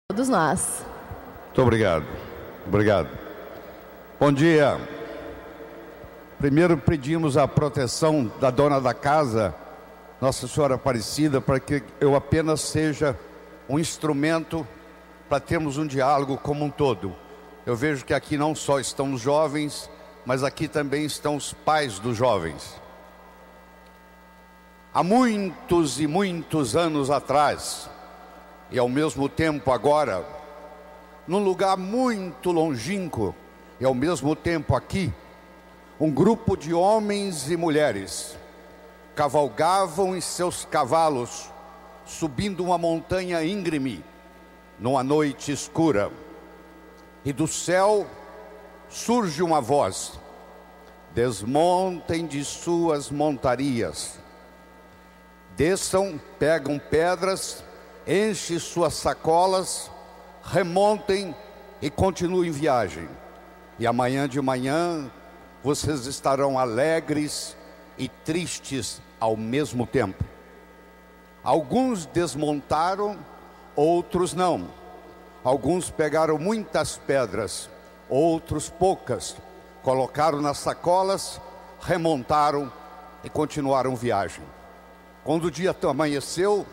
Todos nós. Muito obrigado. Obrigado. Bom dia. Primeiro pedimos a proteção da dona da casa, Nossa Senhora Aparecida, para que eu apenas seja um instrumento para termos um diálogo como um todo. Eu vejo que aqui não só estão os jovens, mas aqui também estão os pais dos jovens. Há muitos e muitos anos atrás, e ao mesmo tempo agora, num lugar muito longínquo, e ao mesmo tempo aqui, um grupo de homens e mulheres cavalgavam em seus cavalos, subindo uma montanha íngreme, numa noite escura. E do céu surge uma voz: desmontem de suas montarias, desçam, pegam pedras, enchem suas sacolas, remontem e continuem viagem. E amanhã de manhã vocês estarão alegres e tristes ao mesmo tempo. Alguns desmontaram, outros não. Alguns pegaram muitas pedras, outros poucas. Colocaram nas sacolas, remontaram e continuaram viagem. Quando o dia amanheceu,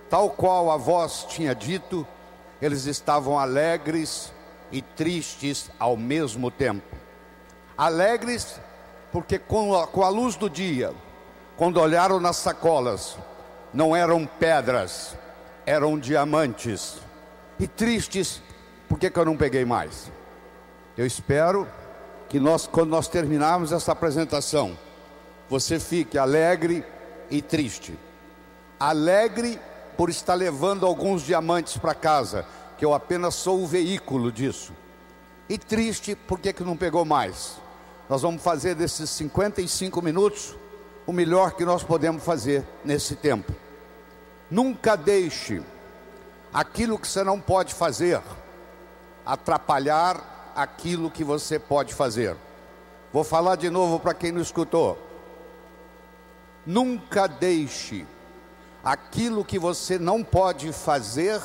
tal qual a voz tinha dito, eles estavam alegres e tristes ao mesmo tempo. Alegres porque com a luz do dia, quando olharam nas sacolas, não eram pedras, eram diamantes. E tristes porque eu não peguei mais. Eu espero que quando nós terminarmos essa apresentação, você fique alegre e triste. Alegre por estar levando alguns diamantes para casa, que eu apenas sou o veículo disso. E triste porque que não pegou mais. Nós vamos fazer desses 55 minutos o melhor que nós podemos fazer nesse tempo. Nunca deixe aquilo que você não pode fazer atrapalhar aquilo que você pode fazer. Vou falar de novo para quem não escutou. Nunca deixe aquilo que você não pode fazer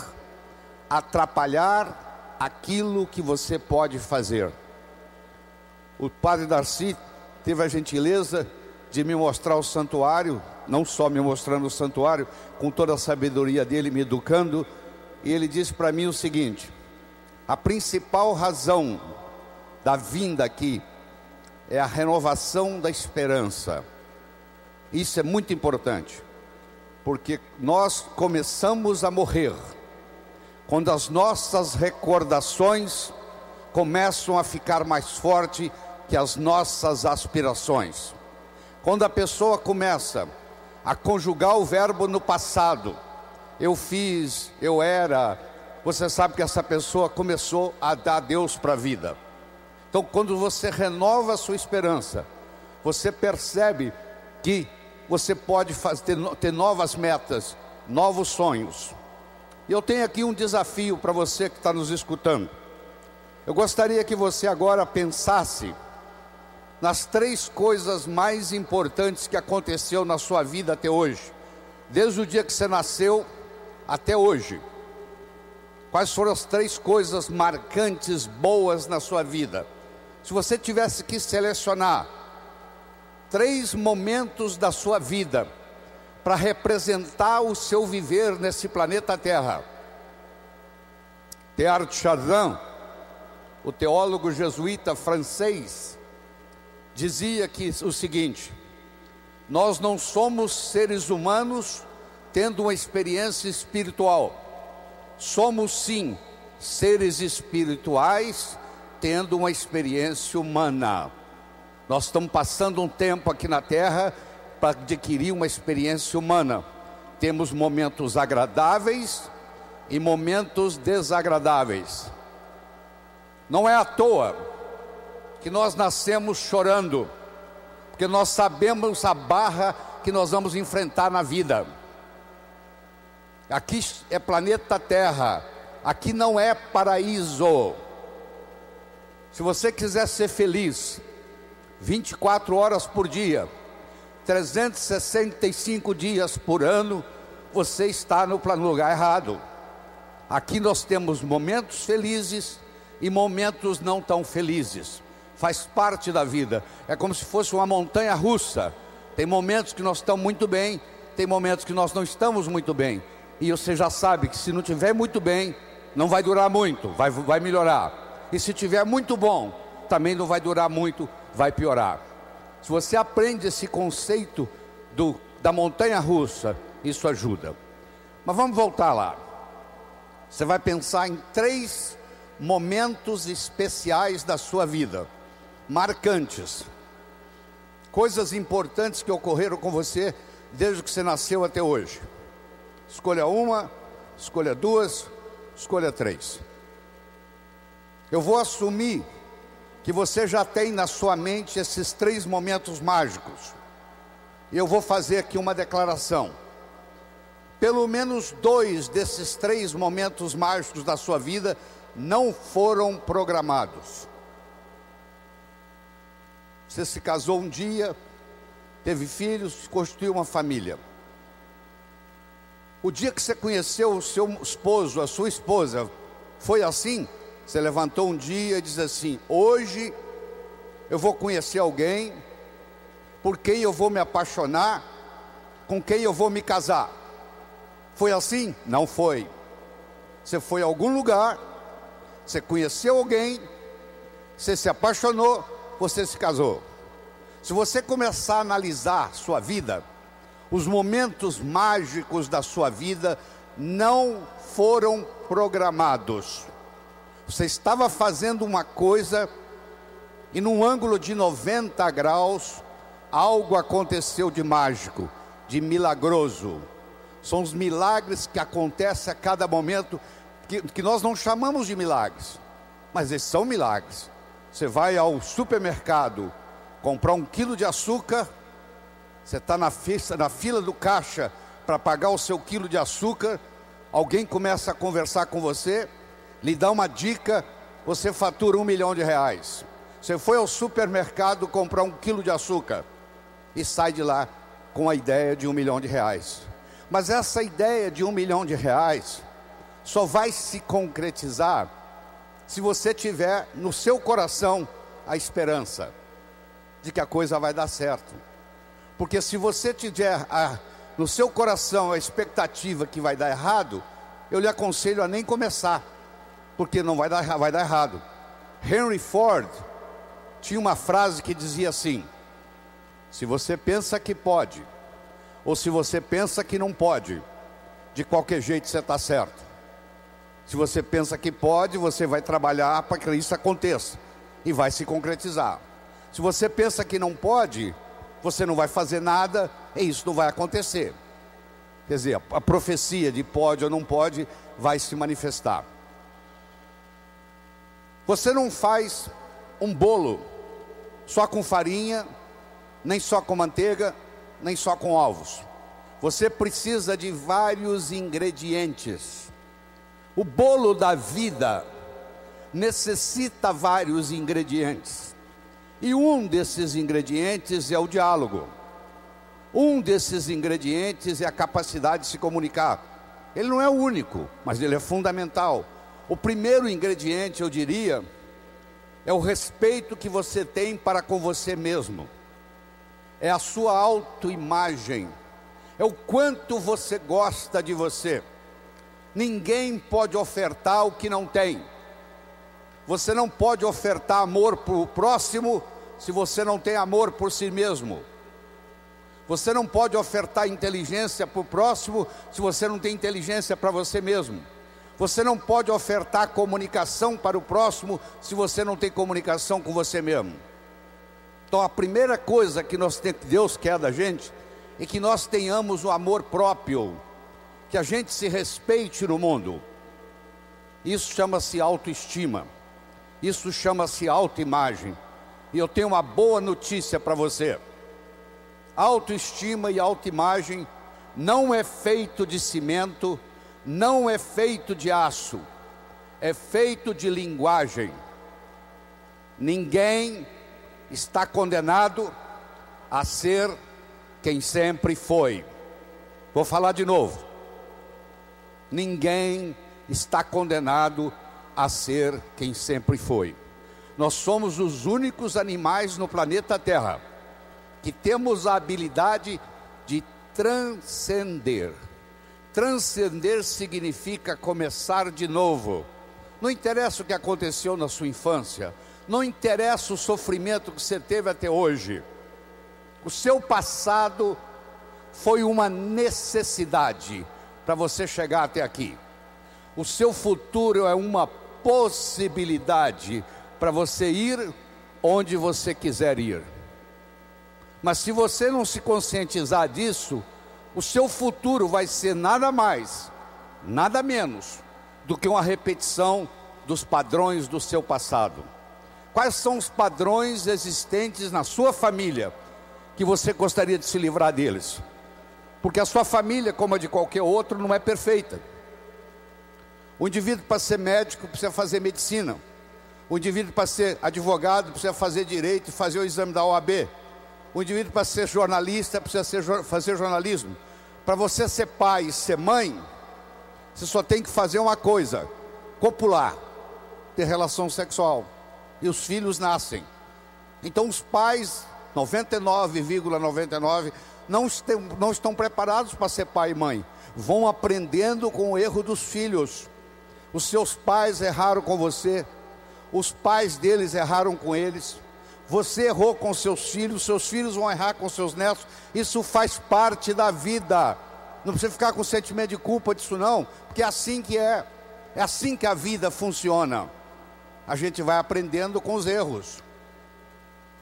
atrapalhar aquilo que você pode fazer. O padre Darcy teve a gentileza de me mostrar o santuário, não só me mostrando o santuário, com toda a sabedoria dele, me educando, e ele disse para mim o seguinte: a principal razão da vinda aqui é a renovação da esperança. Isso é muito importante, porque nós começamos a morrer quando as nossas recordações começam a ficar mais fortes que as nossas aspirações. Quando a pessoa começa a conjugar o verbo no passado, eu fiz, eu era, você sabe que essa pessoa começou a dar Deus para a vida. Então, quando você renova a sua esperança, você percebe que você pode ter novas metas, novos sonhos. E eu tenho aqui um desafio para você que está nos escutando. Eu gostaria que você agora pensasse nas 3 coisas mais importantes que aconteceu na sua vida até hoje, desde o dia que você nasceu até hoje. Quais foram as 3 coisas marcantes, boas na sua vida? Se você tivesse que selecionar 3 momentos da sua vida para representar o seu viver nesse planeta Terra. Teilhard de Chardin, o teólogo jesuíta francês, dizia o seguinte: nós não somos seres humanos tendo uma experiência espiritual. Somos sim seres espirituais tendo uma experiência humana. Nós estamos passando um tempo aqui na Terra para adquirir uma experiência humana. Temos momentos agradáveis e momentos desagradáveis. Não é à toa que nós nascemos chorando, porque nós sabemos a barra que nós vamos enfrentar na vida. Aqui é planeta Terra, aqui não é paraíso. Se você quiser ser feliz 24 horas por dia, 365 dias por ano, você está no lugar errado. Aqui nós temos momentos felizes e momentos não tão felizes. Faz parte da vida. É como se fosse uma montanha russa. Tem momentos que nós estamos muito bem, tem momentos que nós não estamos muito bem. E você já sabe que se não estiver muito bem, não vai durar muito, vai melhorar. E se estiver muito bom, também não vai durar muito, vai piorar. Se você aprende esse conceito da montanha russa, isso ajuda. Mas vamos voltar lá. Você vai pensar em 3 momentos especiais da sua vida, marcantes, coisas importantes que ocorreram com você desde que você nasceu até hoje. Escolha uma, escolha 2, escolha 3. Eu vou assumir que você já tem na sua mente esses 3 momentos mágicos. E eu vou fazer aqui uma declaração. Pelo menos 2 desses 3 momentos mágicos da sua vida não foram programados. Você se casou um dia, teve filhos, constituiu uma família. O dia que você conheceu o seu esposo, a sua esposa, foi assim? Você levantou um dia e disse assim: hoje eu vou conhecer alguém por quem eu vou me apaixonar, com quem eu vou me casar. Foi assim? Não foi. Você foi a algum lugar, você conheceu alguém, você se apaixonou, você se casou. Se você começar a analisar sua vida, os momentos mágicos da sua vida não foram programados. Você estava fazendo uma coisa e num ângulo de 90 graus, algo aconteceu de mágico, de milagroso. São os milagres que acontecem a cada momento, que nós não chamamos de milagres, mas eles são milagres. Você vai ao supermercado comprar 1 quilo de açúcar, você está na fila do caixa para pagar o seu quilo de açúcar, alguém começa a conversar com você, lhe dá uma dica, você fatura R$1 milhão. Você foi ao supermercado comprar 1 quilo de açúcar e sai de lá com a ideia de R$1 milhão. Mas essa ideia de R$1 milhão só vai se concretizar se você tiver no seu coração a esperança de que a coisa vai dar certo. Porque se você tiver no seu coração a expectativa que vai dar errado, eu lhe aconselho a nem começar, porque não vai dar errado. Henry Ford tinha uma frase que dizia assim: se você pensa que pode, ou se você pensa que não pode, de qualquer jeito você está certo. Se você pensa que pode, você vai trabalhar para que isso aconteça e vai se concretizar. Se você pensa que não pode, você não vai fazer nada e isso não vai acontecer. Quer dizer, a profecia de pode ou não pode vai se manifestar. Você não faz um bolo só com farinha, nem só com manteiga, nem só com ovos. Você precisa de vários ingredientes. O bolo da vida necessita vários ingredientes. E um desses ingredientes é o diálogo. Um desses ingredientes é a capacidade de se comunicar. Ele não é o único, mas ele é fundamental. O primeiro ingrediente, eu diria, é o respeito que você tem para com você mesmo. É a sua autoimagem, é o quanto você gosta de você. Ninguém pode ofertar o que não tem. Você não pode ofertar amor para o próximo se você não tem amor por si mesmo. Você não pode ofertar inteligência para o próximo se você não tem inteligência para você mesmo. Você não pode ofertar comunicação para o próximo se você não tem comunicação com você mesmo. Então a primeira coisa que Deus quer da gente é que nós tenhamos o amor próprio, que a gente se respeite no mundo. Isso chama-se autoestima, isso chama-se autoimagem. E eu tenho uma boa notícia para você: autoestima e autoimagem não é feito de cimento, não é feito de aço, é feito de linguagem. Ninguém está condenado a ser quem sempre foi. Vou falar de novo. Ninguém está condenado a ser quem sempre foi. Nós somos os únicos animais no planeta Terra que temos a habilidade de transcender. Transcender significa começar de novo. Não interessa o que aconteceu na sua infância, não interessa o sofrimento que você teve até hoje. O seu passado foi uma necessidade para você chegar até aqui. O seu futuro é uma possibilidade para você ir onde você quiser ir. Mas se você não se conscientizar disso, o seu futuro vai ser nada mais, nada menos do que uma repetição dos padrões do seu passado. Quais são os padrões existentes na sua família que você gostaria de se livrar deles? Porque a sua família, como a de qualquer outro, não é perfeita. O indivíduo, para ser médico, precisa fazer medicina. O indivíduo, para ser advogado, precisa fazer direito e fazer o exame da OAB. O indivíduo, para ser jornalista, precisa fazer jornalismo. Para você ser pai e ser mãe, você só tem que fazer uma coisa: copular, ter relação sexual. E os filhos nascem. Então os pais, 99,99, não estão preparados para ser pai e mãe. Vão aprendendo com o erro dos filhos. Os seus pais erraram com você, os pais deles erraram com eles, você errou com seus filhos vão errar com seus netos. Isso faz parte da vida. Não precisa ficar com sentimento de culpa disso não, porque é assim que é assim que a vida funciona. A gente vai aprendendo com os erros.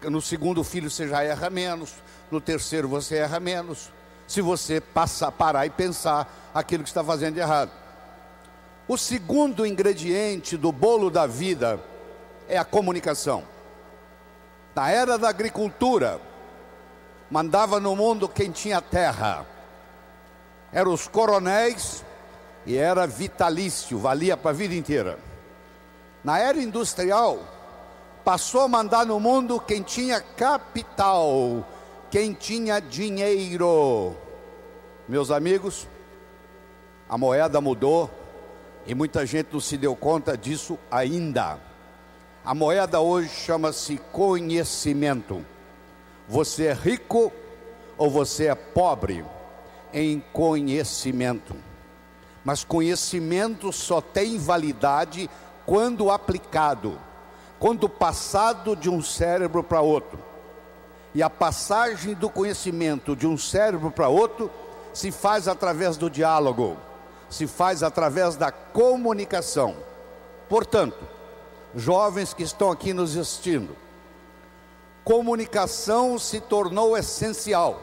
No segundo filho você já erra menos, no terceiro você erra menos, se você parar e pensar aquilo que está fazendo de errado. O segundo ingrediente do bolo da vida é a comunicação. Na era da agricultura, mandava no mundo quem tinha terra. Eram os coronéis e era vitalício, valia para a vida inteira. Na era industrial, passou a mandar no mundo quem tinha capital, quem tinha dinheiro. Meus amigos, a moeda mudou e muita gente não se deu conta disso ainda. A moeda hoje chama-se conhecimento. Você é rico ou você é pobre em conhecimento. Mas conhecimento só tem validade quando aplicado, quando passado de um cérebro para outro. E a passagem do conhecimento de um cérebro para outro se faz através do diálogo, se faz através da comunicação. Portanto, jovens que estão aqui nos assistindo, comunicação se tornou essencial,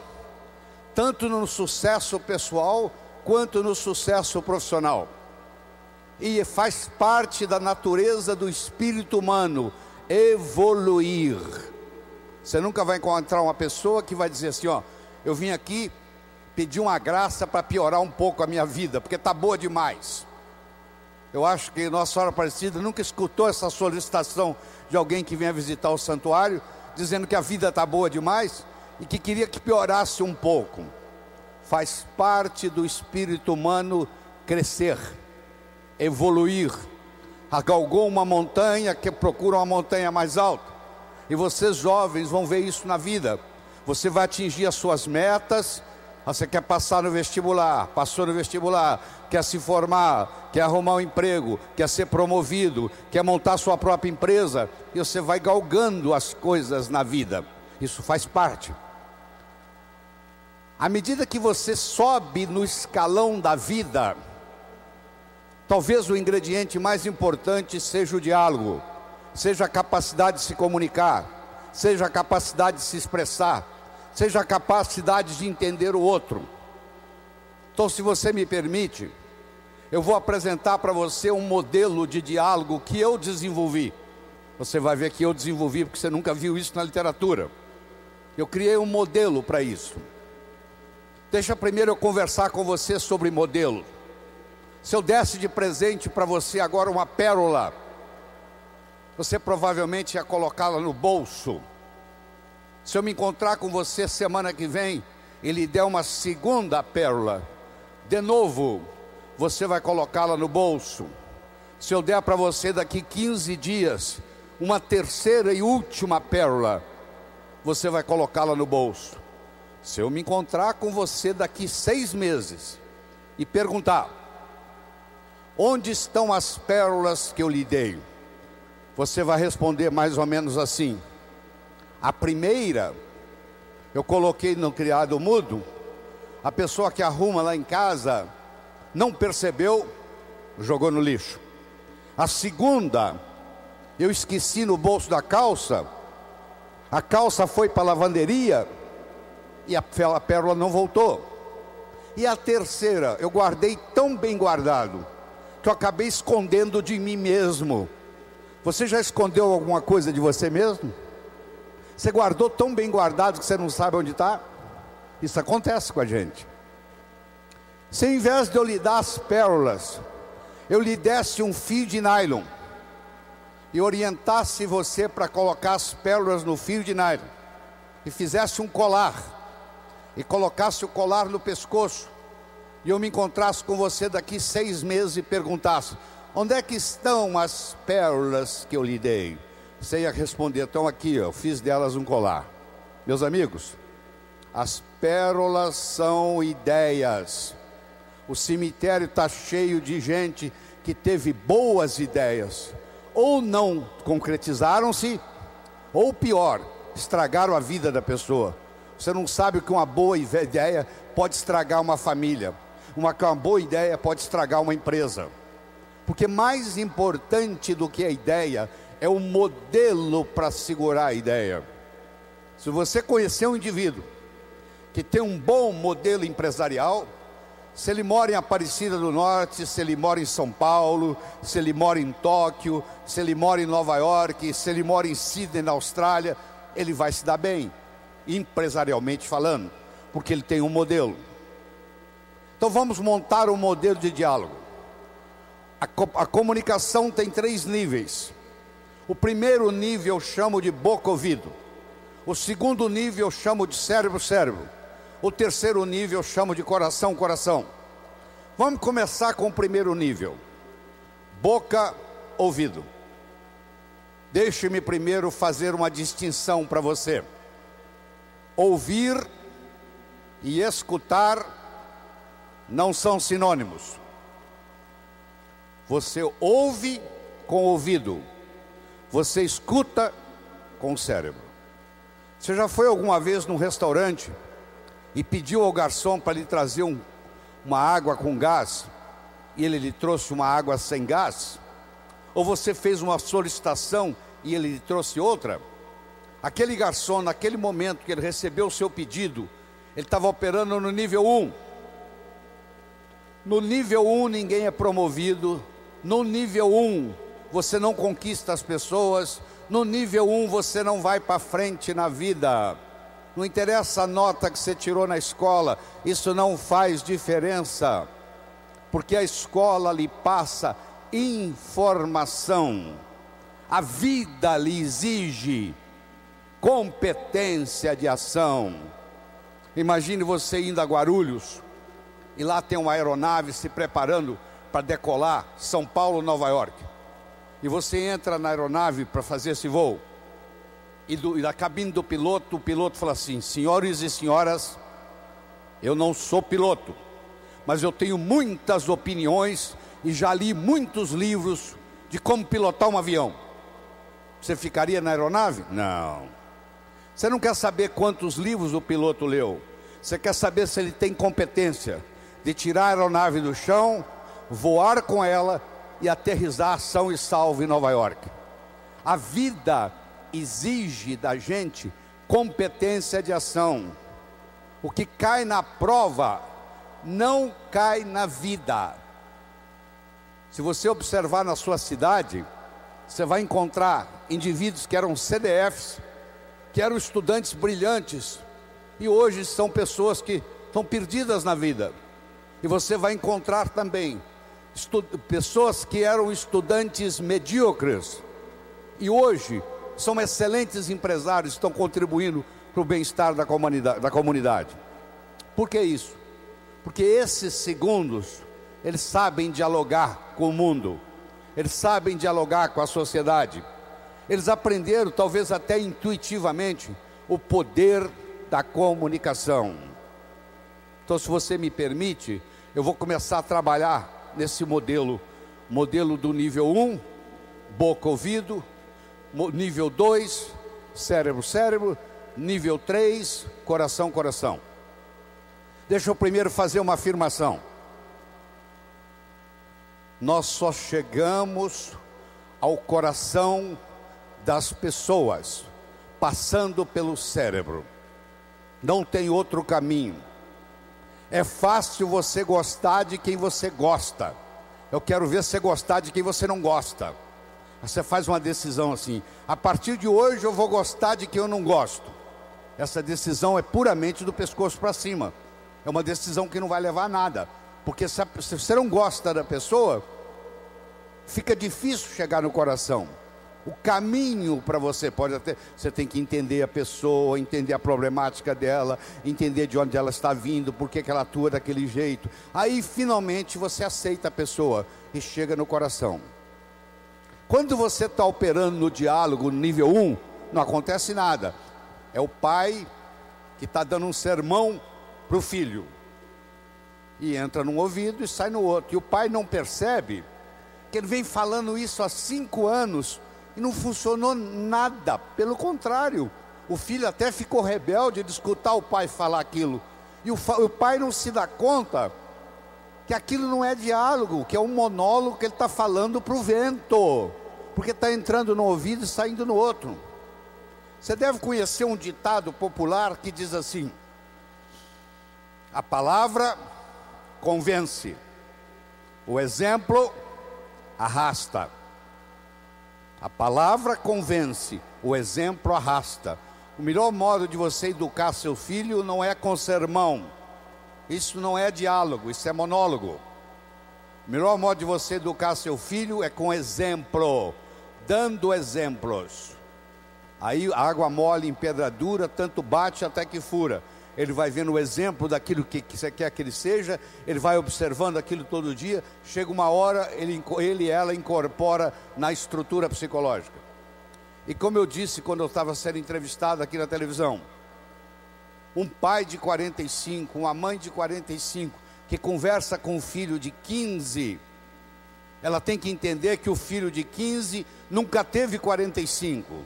tanto no sucesso pessoal quanto no sucesso profissional. E faz parte da natureza do espírito humano evoluir. Você nunca vai encontrar uma pessoa que vai dizer assim, ó, eu vim aqui pedir uma graça para piorar um pouco a minha vida, porque está boa demais. Eu acho que Nossa Senhora Aparecida nunca escutou essa solicitação de alguém que venha visitar o santuário, dizendo que a vida está boa demais e que queria que piorasse um pouco. Faz parte do espírito humano crescer, evoluir. Galgou uma montanha, que procura uma montanha mais alta. E vocês jovens vão ver isso na vida. Você vai atingir as suas metas. Você quer passar no vestibular, passou no vestibular, quer se formar, quer arrumar um emprego, quer ser promovido, quer montar sua própria empresa, e você vai galgando as coisas na vida. Isso faz parte. À medida que você sobe no escalão da vida, talvez o ingrediente mais importante seja o diálogo, seja a capacidade de se comunicar, seja a capacidade de se expressar, seja a capacidade de entender o outro. Então, se você me permite, eu vou apresentar para você um modelo de diálogo que eu desenvolvi. Você vai ver que eu desenvolvi, porque você nunca viu isso na literatura. Eu criei um modelo para isso. Deixa primeiro eu conversar com você sobre modelo. Se eu desse de presente para você agora uma pérola, você provavelmente ia colocá-la no bolso. Se eu me encontrar com você semana que vem e lhe der uma segunda pérola, de novo, você vai colocá-la no bolso. Se eu der para você daqui 15 dias uma terceira e última pérola, você vai colocá-la no bolso. Se eu me encontrar com você daqui 6 meses e perguntar: onde estão as pérolas que eu lhe dei? Você vai responder mais ou menos assim: a primeira eu coloquei no criado mudo, a pessoa que arruma lá em casa não percebeu, jogou no lixo. A segunda eu esqueci no bolso da calça, a calça foi para a lavanderia e a pérola não voltou. E a terceira eu guardei tão bem guardado que eu acabei escondendo de mim mesmo. Você já escondeu alguma coisa de você mesmo? Você guardou tão bem guardado que você não sabe onde está? Isso acontece com a gente. Se ao invés de eu lhe dar as pérolas, eu lhe desse um fio de nylon e orientasse você para colocar as pérolas no fio de nylon, e fizesse um colar e colocasse o colar no pescoço, e eu me encontrasse com você daqui 6 meses e perguntasse: onde é que estão as pérolas que eu lhe dei? Você ia responder: estão aqui, eu fiz delas um colar. Meus amigos, as pérolas são ideias. O cemitério está cheio de gente que teve boas ideias, ou não concretizaram-se, ou pior, estragaram a vida da pessoa. Você não sabe que uma boa ideia pode estragar uma família, uma boa ideia pode estragar uma empresa. Porque mais importante do que a ideia é o modelo para segurar a ideia. Se você conhecer um indivíduo que tem um bom modelo empresarial, se ele mora em Aparecida do Norte, se ele mora em São Paulo, se ele mora em Tóquio, se ele mora em Nova York, se ele mora em Sydney, na Austrália, ele vai se dar bem, empresarialmente falando, porque ele tem um modelo. Então vamos montar um modelo de diálogo. A comunicação tem 3 níveis. O primeiro nível eu chamo de boca-ouvido. O segundo nível eu chamo de cérebro-cérebro. O terceiro nível eu chamo de coração-coração. Vamos começar com o primeiro nível. Boca-ouvido. Deixe-me primeiro fazer uma distinção para você. Ouvir e escutar não são sinônimos. Você ouve com o ouvido, você escuta com o cérebro. Você já foi alguma vez num restaurante e pediu ao garçom para lhe trazer uma água com gás, e ele lhe trouxe uma água sem gás? Ou você fez uma solicitação e ele lhe trouxe outra? Aquele garçom, naquele momento que ele recebeu o seu pedido, ele estava operando no nível 1. No nível 1 ninguém é promovido. No nível 1 você não conquista as pessoas. No nível 1 você não vai para frente na vida. Não interessa a nota que você tirou na escola, isso não faz diferença, porque a escola lhe passa informação. A vida lhe exige competência de ação. Imagine você indo a Guarulhos, e lá tem uma aeronave se preparando para decolar São Paulo, Nova York, e você entra na aeronave para fazer esse voo, e da cabine do piloto, o piloto fala assim: senhores e senhoras, eu não sou piloto, mas eu tenho muitas opiniões e já li muitos livros de como pilotar um avião. Você ficaria na aeronave? Não. Você não quer saber quantos livros o piloto leu. Você quer saber se ele tem competência de tirar a aeronave do chão, voar com ela e aterrissar são e salvo em Nova York. A vida exige da gente competência de ação. O que cai na prova não cai na vida. Se você observar na sua cidade, você vai encontrar indivíduos que eram CDFs, que eram estudantes brilhantes, e hoje são pessoas que estão perdidas na vida. E você vai encontrar também pessoas que eram estudantes medíocres, e hoje são excelentes empresários, estão contribuindo para o bem-estar da comunidade. Por que isso? Porque esses segundos eles sabem dialogar com o mundo, eles sabem dialogar com a sociedade, eles aprenderam, talvez até intuitivamente, o poder da comunicação. Então, se você me permite, eu vou começar a trabalhar nesse modelo do nível 1, boca, ouvido, nível 2, cérebro, cérebro, nível 3, coração, coração. Deixa eu primeiro fazer uma afirmação. Nós só chegamos ao coração das pessoas passando pelo cérebro. Não tem outro caminho. É fácil você gostar de quem você gosta. Eu quero ver você gostar de quem você não gosta. Você faz uma decisão assim: a partir de hoje eu vou gostar de quem eu não gosto. Essa decisão é puramente do pescoço para cima. É uma decisão que não vai levar a nada. Porque se você não gosta da pessoa, fica difícil chegar no coração. O caminho para você você tem que entender a pessoa, entender a problemática dela, entender de onde ela está vindo, por que ela atua daquele jeito. Aí finalmente você aceita a pessoa e chega no coração. Quando você está operando no diálogo no nível 1, não acontece nada. É o pai que está dando um sermão para o filho, e entra num ouvido e sai no outro, e o pai não percebe que ele vem falando isso há 5 anos e não funcionou nada. Pelo contrário, o filho até ficou rebelde de escutar o pai falar aquilo, e o pai não se dá conta que aquilo não é diálogo, que é um monólogo que ele está falando para o vento, porque está entrando no ouvido e saindo no outro. Você deve conhecer um ditado popular que diz assim: a palavra convence, o exemplo arrasta. A palavra convence, o exemplo arrasta. O melhor modo de você educar seu filho não é com sermão. Isso não é diálogo, isso é monólogo. O melhor modo de você educar seu filho é com exemplo, dando exemplos. Aí a água mole em pedra dura, tanto bate até que fura. Ele vai vendo o exemplo daquilo que você quer que ele seja, ele vai observando aquilo todo dia, chega uma hora, ele e ela incorpora na estrutura psicológica. E como eu disse quando eu estava sendo entrevistado aqui na televisão, um pai de 45, uma mãe de 45, que conversa com um filho de 15, ela tem que entender que o filho de 15 nunca teve 45,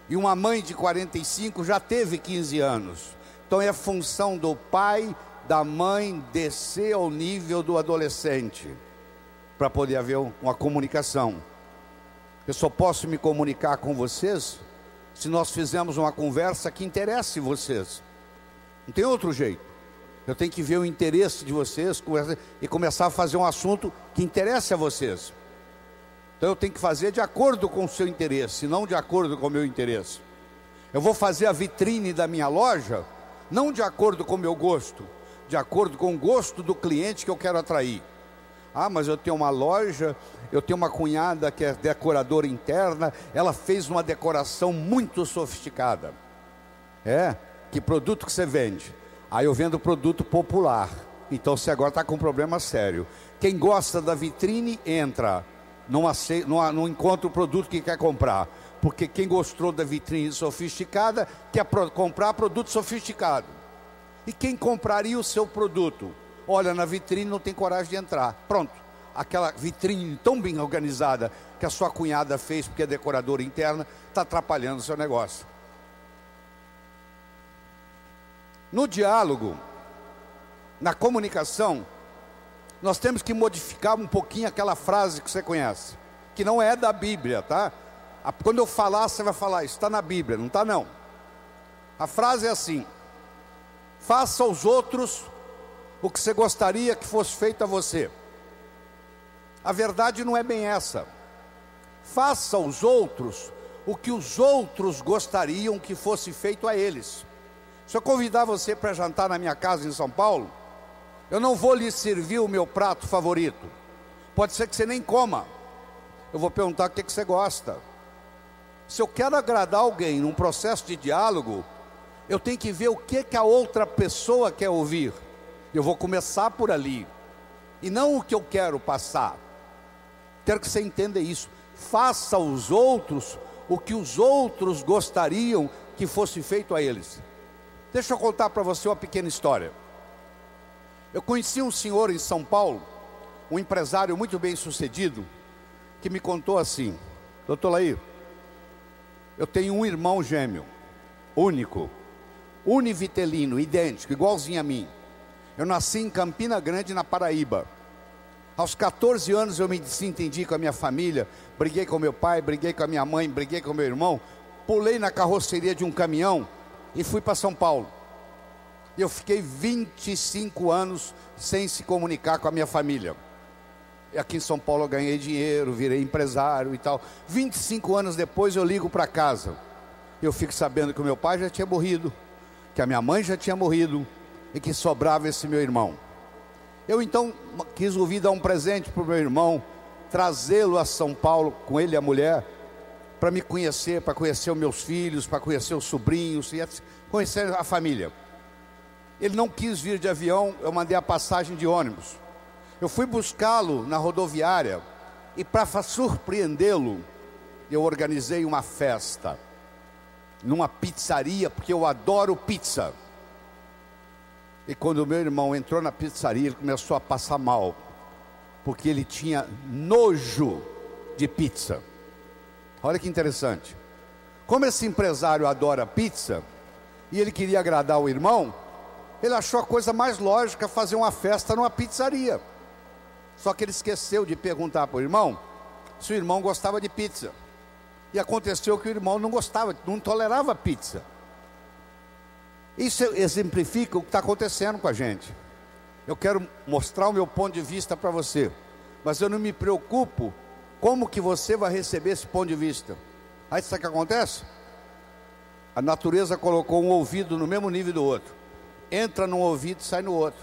e uma mãe de 45 já teve 15 anos. Então é função do pai, da mãe, descer ao nível do adolescente, para poder haver uma comunicação. Eu só posso me comunicar com vocês se nós fizermos uma conversa que interesse vocês. Não tem outro jeito. Eu tenho que ver o interesse de vocês e começar a fazer um assunto que interesse a vocês. Então eu tenho que fazer de acordo com o seu interesse, não de acordo com o meu interesse. Eu vou fazer a vitrine da minha loja não de acordo com o meu gosto, de acordo com o gosto do cliente que eu quero atrair. Ah, mas eu tenho uma loja, eu tenho uma cunhada que é decoradora interna, ela fez uma decoração muito sofisticada. Que produto que você vende? Ah, eu vendo produto popular. Então você agora está com um problema sério. Quem gosta da vitrine entra, não encontra o produto que quer comprar. Porque quem gostou da vitrine sofisticada quer comprar produto sofisticado. E quem compraria o seu produto? Olha na vitrine, não tem coragem de entrar. Pronto, aquela vitrine tão bem organizada que a sua cunhada fez porque é decoradora interna, está atrapalhando o seu negócio. No diálogo, na comunicação, nós temos que modificar um pouquinho aquela frase que você conhece, que não é da Bíblia, tá? Quando eu falar, você vai falar, isso está na Bíblia, não está não. A frase é assim: faça aos outros o que você gostaria que fosse feito a você. A verdade não é bem essa. Faça aos outros o que os outros gostariam que fosse feito a eles. Se eu convidar você para jantar na minha casa em São Paulo, eu não vou lhe servir o meu prato favorito. Pode ser que você nem coma. Eu vou perguntar o que você gosta. Se eu quero agradar alguém num processo de diálogo, eu tenho que ver o que a outra pessoa quer ouvir. Eu vou começar por ali. e não o que eu quero passar. Quero que você entenda isso. Faça aos outros o que os outros gostariam que fosse feito a eles. Deixa eu contar para você uma pequena história. Eu conheci um senhor em São Paulo, um empresário muito bem sucedido, que me contou assim: doutor Laí, eu tenho um irmão gêmeo, único, univitelino, idêntico, igualzinho a mim. Eu nasci em Campina Grande, na Paraíba. Aos 14 anos eu me desentendi com a minha família, briguei com meu pai, briguei com a minha mãe, briguei com meu irmão, pulei na carroceria de um caminhão e fui para São Paulo. Eu fiquei 25 anos sem se comunicar com a minha família. E aqui em São Paulo eu ganhei dinheiro, virei empresário e tal. 25 anos depois eu ligo para casa. Eu fico sabendo que o meu pai já tinha morrido, que a minha mãe já tinha morrido e que sobrava esse meu irmão. Eu então resolvi dar um presente para o meu irmão, trazê-lo a São Paulo com ele e a mulher, para me conhecer, para conhecer os meus filhos, para conhecer os sobrinhos, e conhecer a família. Ele não quis vir de avião, eu mandei a passagem de ônibus. Eu fui buscá-lo na rodoviária e, para surpreendê-lo, eu organizei uma festa numa pizzaria, porque eu adoro pizza. E quando o meu irmão entrou na pizzaria, ele começou a passar mal, porque ele tinha nojo de pizza. Olha que interessante. Como esse empresário adora pizza, e ele queria agradar o irmão, ele achou a coisa mais lógica fazer uma festa numa pizzaria. Só que ele esqueceu de perguntar para o irmão se o irmão gostava de pizza. E aconteceu que o irmão não gostava, não tolerava pizza. Isso exemplifica o que está acontecendo com a gente. Eu quero mostrar o meu ponto de vista para você, mas eu não me preocupo como que você vai receber esse ponto de vista. Aí sabe o que acontece? A natureza colocou um ouvido no mesmo nível do outro. Entra num ouvido e sai no outro.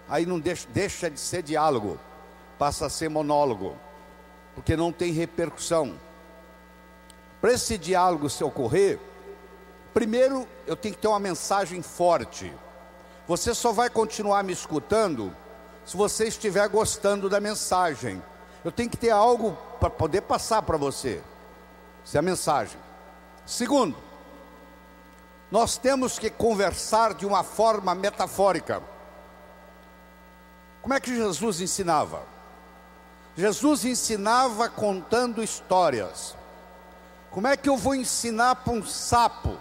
Aí não deixa de ser diálogo, passa a ser monólogo, porque não tem repercussão. Para esse diálogo se ocorrer, primeiro eu tenho que ter uma mensagem forte. Você só vai continuar me escutando se você estiver gostando da mensagem. Eu tenho que ter algo para poder passar para você. Essa é a mensagem. Segundo, nós temos que conversar de uma forma metafórica. Como é que Jesus ensinava? Jesus ensinava contando histórias. Como é que eu vou ensinar para um sapo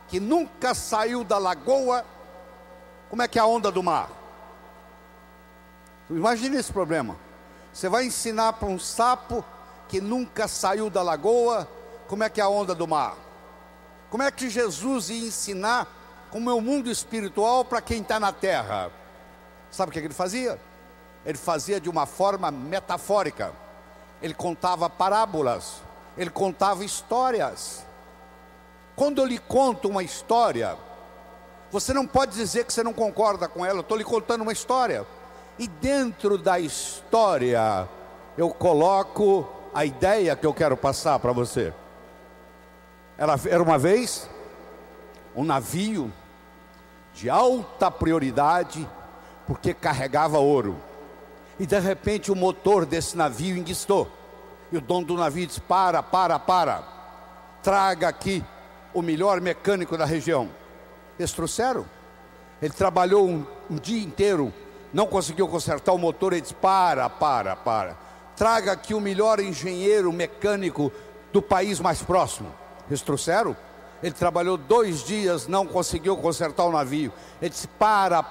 que nunca saiu da lagoa como é que é a onda do mar? Imagine esse problema. Você vai ensinar para um sapo que nunca saiu da lagoa como é que é a onda do mar? Como é que Jesus ia ensinar como é o mundo espiritual para quem está na terra? Sabe o que ele fazia? Ele fazia de uma forma metafórica. Ele contava parábolas, ele contava histórias. Quando eu lhe conto uma história, você não pode dizer que você não concorda com ela. Eu estou lhe contando uma história, e dentro da história eu coloco a ideia que eu quero passar para você. Era uma vez um navio de alta prioridade, porque carregava ouro, e de repente o motor desse navio enguiçou, e o dono do navio disse: para, traga aqui o melhor mecânico da região. Eles trouxeram. Ele trabalhou um dia inteiro, não conseguiu consertar o motor. Ele disse: para, traga aqui o melhor engenheiro mecânico do país mais próximo. Eles trouxeram. Ele trabalhou 2 dias, não conseguiu consertar o navio. Ele disse: para,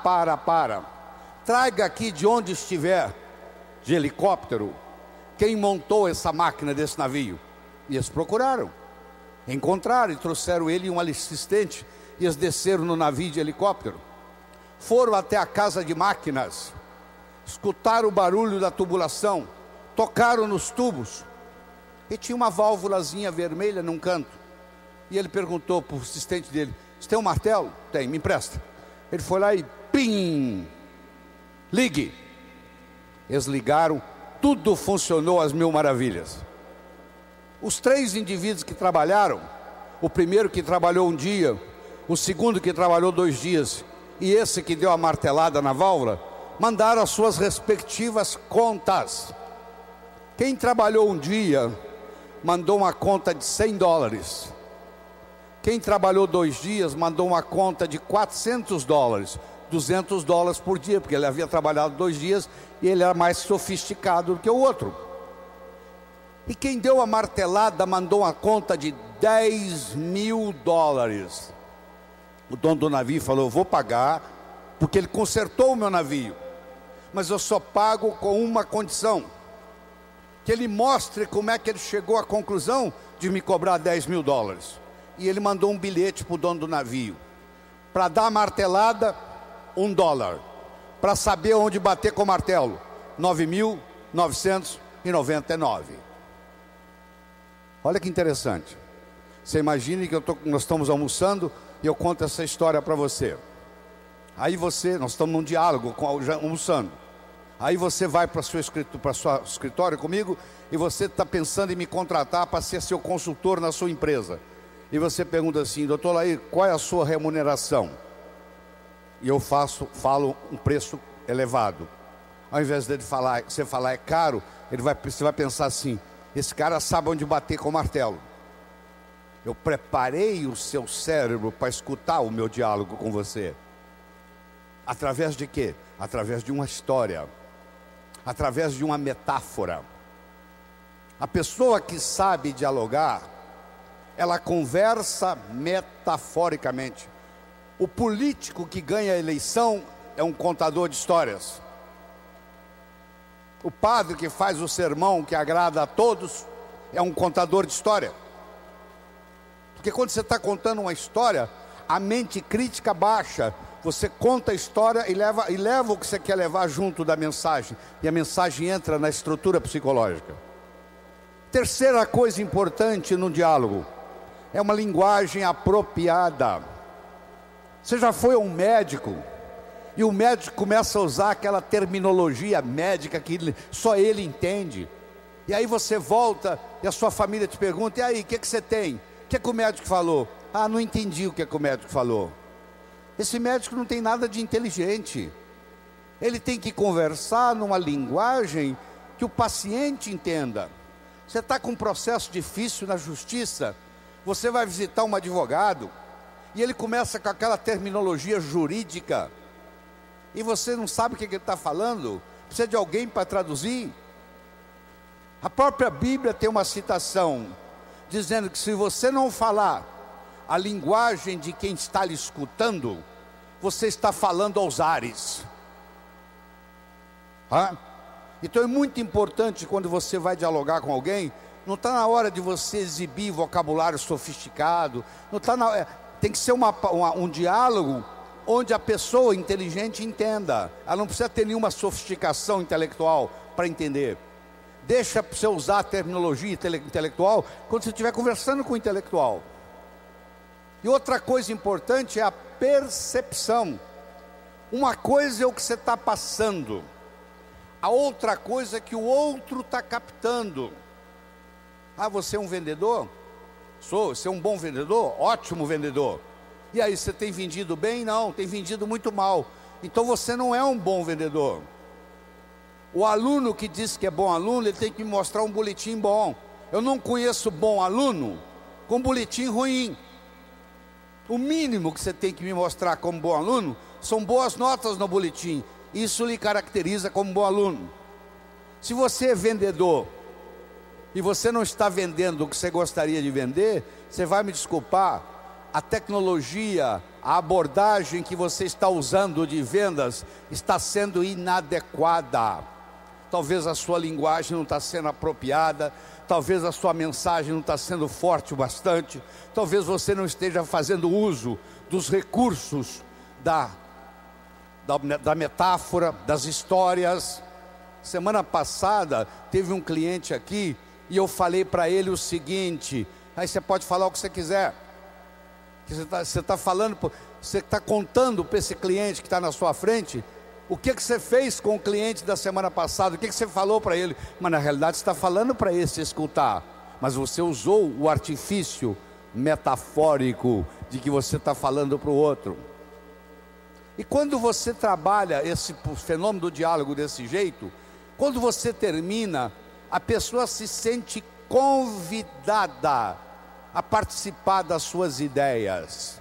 traga aqui de onde estiver, de helicóptero, quem montou essa máquina desse navio. E eles procuraram, encontraram e trouxeram ele e um assistente. E eles desceram no navio de helicóptero, foram até a casa de máquinas, escutaram o barulho da tubulação, tocaram nos tubos, e tinha uma válvulazinha vermelha num canto. E ele perguntou para o assistente dele: você tem um martelo? Tem, me empresta. Ele foi lá e pim, ligue. Eles ligaram, tudo funcionou às mil maravilhas. Os 3 indivíduos que trabalharam, o primeiro que trabalhou um dia, o segundo que trabalhou 2 dias, e esse que deu a martelada na válvula, mandaram as suas respectivas contas. Quem trabalhou um dia, mandou uma conta de $100. Quem trabalhou 2 dias, mandou uma conta de $400, $200 por dia, porque ele havia trabalhado 2 dias e ele era mais sofisticado do que o outro. E quem deu a martelada, mandou uma conta de $10.000. O dono do navio falou: eu vou pagar, porque ele consertou o meu navio, mas eu só pago com uma condição: que ele mostre como é que ele chegou à conclusão de me cobrar $10.000. E ele mandou um bilhete para o dono do navio: para dar a martelada, $1. Para saber onde bater com o martelo, 9.999. Olha que interessante. Você imagine que nós estamos almoçando e eu conto essa história para você. Aí nós estamos num diálogo, almoçando. Aí você vai para o seu escritório comigo e você está pensando em me contratar para ser seu consultor na sua empresa. E você pergunta assim: doutor Laí, qual é a sua remuneração? E eu falo um preço elevado. Ao invés dele você falar é caro, você vai pensar assim: esse cara sabe onde bater com o martelo. Eu preparei o seu cérebro para escutar o meu diálogo com você. Através de quê? Através de uma história, através de uma metáfora. A pessoa que sabe dialogar, ela conversa metaforicamente. O político que ganha a eleição é um contador de histórias. O padre que faz o sermão que agrada a todos é um contador de história. Porque quando você está contando uma história, a mente crítica baixa. Você conta a história e leva o que você quer levar junto da mensagem. E a mensagem entra na estrutura psicológica. Terceira coisa importante no diálogo é uma linguagem apropriada. Você já foi a um médico e o médico começa a usar aquela terminologia médica que só ele entende. E aí você volta e a sua família te pergunta: e aí, o que você tem? O que o médico falou? Ah, não entendi o que o médico falou. Esse médico não tem nada de inteligente. Ele tem que conversar numa linguagem que o paciente entenda. Você está com um processo difícil na justiça, você vai visitar um advogado e ele começa com aquela terminologia jurídica e você não sabe o que ele está falando, precisa de alguém para traduzir. A própria Bíblia tem uma citação dizendo que se você não falar a linguagem de quem está lhe escutando, você está falando aos ares. Então é muito importante, quando você vai dialogar com alguém, não está na hora de você exibir vocabulário sofisticado, tem que ser um diálogo onde a pessoa inteligente entenda. Ela não precisa ter nenhuma sofisticação intelectual para entender. Deixa você usar a terminologia intelectual quando você estiver conversando com o intelectual. E outra coisa importante é a percepção. Uma coisa é o que você está passando, a outra coisa é que o outro está captando. Ah, você é um vendedor? Sou. Você é um bom vendedor? Ótimo vendedor. E aí, você tem vendido bem? Não, tem vendido muito mal. Então você não é um bom vendedor. O aluno que diz que é bom aluno, ele tem que me mostrar um boletim bom. Eu não conheço bom aluno com boletim ruim. O mínimo que você tem que me mostrar como bom aluno são boas notas no boletim. Isso lhe caracteriza como bom aluno. Se você é vendedor e você não está vendendo o que você gostaria de vender, você vai me desculpar, a tecnologia, a abordagem que você está usando de vendas está sendo inadequada. Talvez a sua linguagem não está sendo apropriada, talvez a sua mensagem não está sendo forte o bastante, talvez você não esteja fazendo uso dos recursos da metáfora, das histórias. Semana passada teve um cliente aqui e eu falei para ele o seguinte: aí você pode falar o que você quiser, que você está falando, você está contando para esse cliente que está na sua frente o que você fez com o cliente da semana passada, o que você falou para ele, mas na realidade você está falando para esse escutar, mas você usou o artifício metafórico de que você está falando para o outro. E quando você trabalha esse fenômeno do diálogo desse jeito, quando você termina, a pessoa se sente convidada a participar das suas ideias.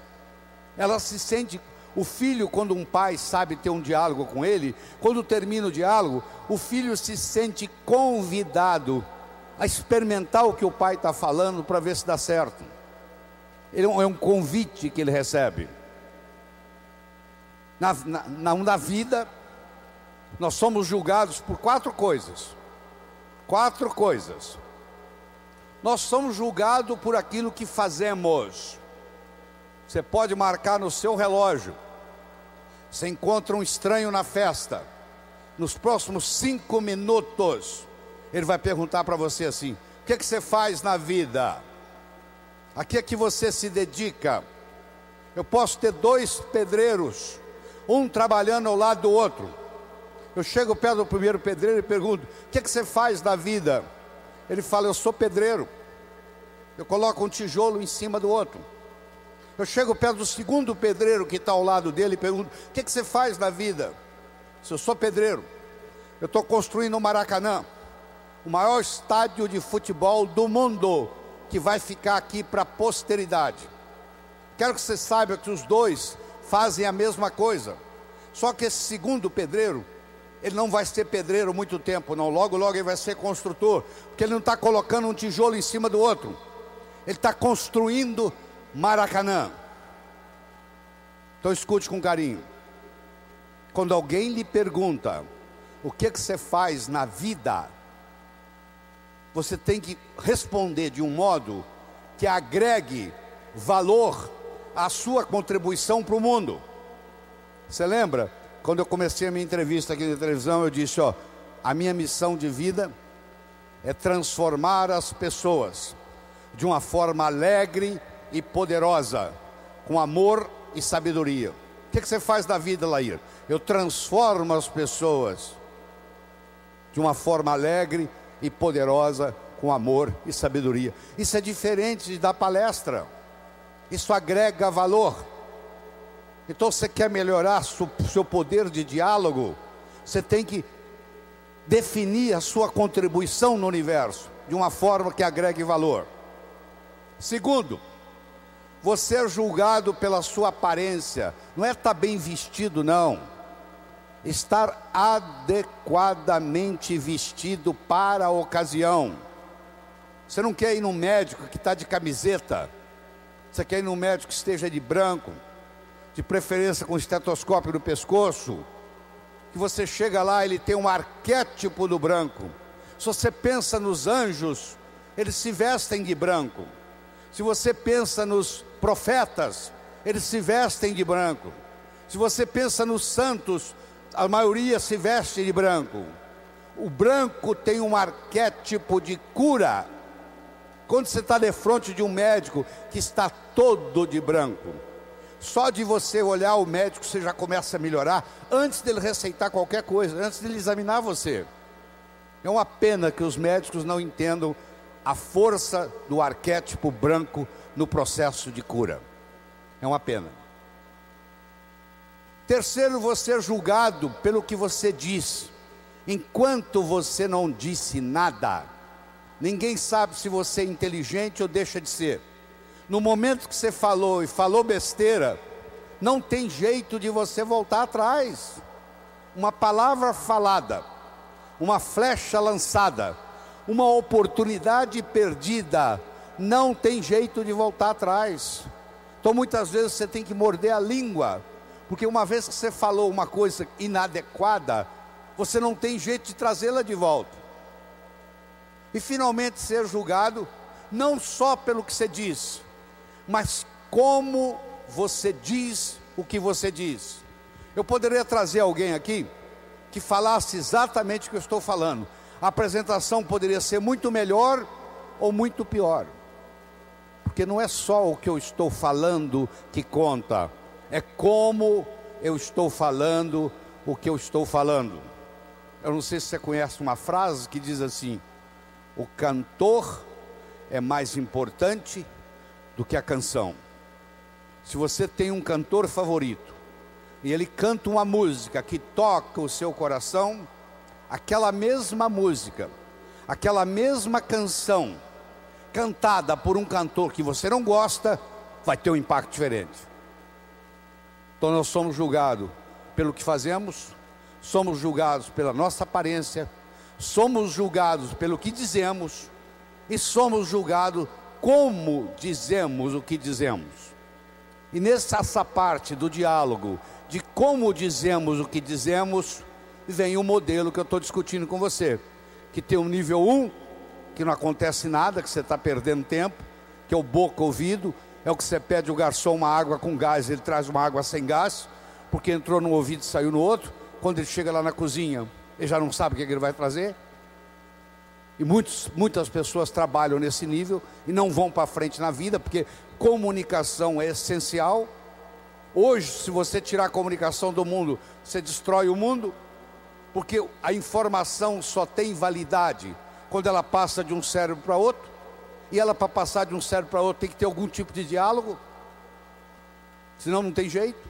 Ela se sente, o filho, quando um pai sabe ter um diálogo com ele, quando termina o diálogo, o filho se sente convidado a experimentar o que o pai está falando para ver se dá certo. É um convite que ele recebe. Na vida, nós somos julgados por 4 coisas. 4 coisas. Nós somos julgados por aquilo que fazemos. Você pode marcar no seu relógio. Você encontra um estranho na festa. Nos próximos 5 minutos, ele vai perguntar para você assim: o que é que você faz na vida? A que é que você se dedica? Eu posso ter 2 pedreiros, um trabalhando ao lado do outro. Eu chego perto do primeiro pedreiro e pergunto: o que é que você faz na vida? Ele fala: eu sou pedreiro. Eu coloco um tijolo em cima do outro. Eu chego perto do segundo pedreiro que está ao lado dele e pergunto: o que é que você faz na vida? Eu sou pedreiro. Eu estou construindo o Maracanã, o maior estádio de futebol do mundo, que vai ficar aqui para a posteridade. Quero que você saiba que os 2 fazem a mesma coisa. Só que esse segundo pedreiro, ele não vai ser pedreiro muito tempo, não. Logo, logo ele vai ser construtor, porque ele não está colocando um tijolo em cima do outro. Ele está construindo Maracanã. Então escute com carinho. Quando alguém lhe pergunta: o que é que você faz na vida? Você tem que responder de um modo que agregue valor à sua contribuição para o mundo. Você lembra? Quando eu comecei a minha entrevista aqui na televisão, eu disse: a minha missão de vida é transformar as pessoas de uma forma alegre e poderosa, com amor e sabedoria. O que você faz da vida, Lair? Eu transformo as pessoas de uma forma alegre e poderosa, com amor e sabedoria. Isso é diferente de dar palestra. Isso agrega valor. Então, você quer melhorar seu poder de diálogo, você tem que definir a sua contribuição no universo de uma forma que agregue valor. Segundo, você é julgado pela sua aparência. Não é estar bem vestido, não. Estar adequadamente vestido para a ocasião. Você não quer ir num médico que está de camiseta. Você quer ir num médico que esteja de branco, de preferência com estetoscópio no pescoço, que você chega lá, ele tem um arquétipo do branco. Se você pensa nos anjos, eles se vestem de branco. Se você pensa nos profetas, eles se vestem de branco. Se você pensa nos santos, a maioria se veste de branco. O branco tem um arquétipo de cura. Quando você está de frente de um médico que está todo de branco, só de você olhar o médico você já começa a melhorar, antes dele receitar qualquer coisa, antes dele examinar você. É uma pena que os médicos não entendam a força do arquétipo branco no processo de cura. É uma pena. Terceiro, você é julgado pelo que você diz. Enquanto você não disse nada, ninguém sabe se você é inteligente ou deixa de ser. No momento que você falou e falou besteira, não tem jeito de você voltar atrás. Uma palavra falada, uma flecha lançada, uma oportunidade perdida, não tem jeito de voltar atrás. Então muitas vezes você tem que morder a língua, porque uma vez que você falou uma coisa inadequada, você não tem jeito de trazê-la de volta. E finalmente ser julgado, não só pelo que você diz, mas como você diz o que você diz. Eu poderia trazer alguém aqui que falasse exatamente o que eu estou falando. A apresentação poderia ser muito melhor ou muito pior. Porque não é só o que eu estou falando que conta, é como eu estou falando o que eu estou falando. Eu não sei se você conhece uma frase que diz assim: o cantor é mais importante do que a canção. Se você tem um cantor favorito e ele canta uma música que toca o seu coração, aquela mesma música, aquela mesma canção, cantada por um cantor que você não gosta, vai ter um impacto diferente. Então nós somos julgados pelo que fazemos, somos julgados pela nossa aparência, somos julgados pelo que dizemos e somos julgados como dizemos o que dizemos. E nessa parte do diálogo de como dizemos o que dizemos, vem o modelo que eu estou discutindo com você, que tem um nível 1, que não acontece nada, que você está perdendo tempo, que é o boca-ouvido, é o que você pede o garçom uma água com gás, ele traz uma água sem gás, porque entrou num ouvido e saiu no outro. Quando ele chega lá na cozinha, ele já não sabe o que ele vai trazer. E muitas pessoas trabalham nesse nível e não vão para frente na vida, porque comunicação é essencial. Hoje, se você tirar a comunicação do mundo, você destrói o mundo, porque a informação só tem validade quando ela passa de um cérebro para outro, e ela, para passar de um cérebro para outro, tem que ter algum tipo de diálogo, senão não tem jeito.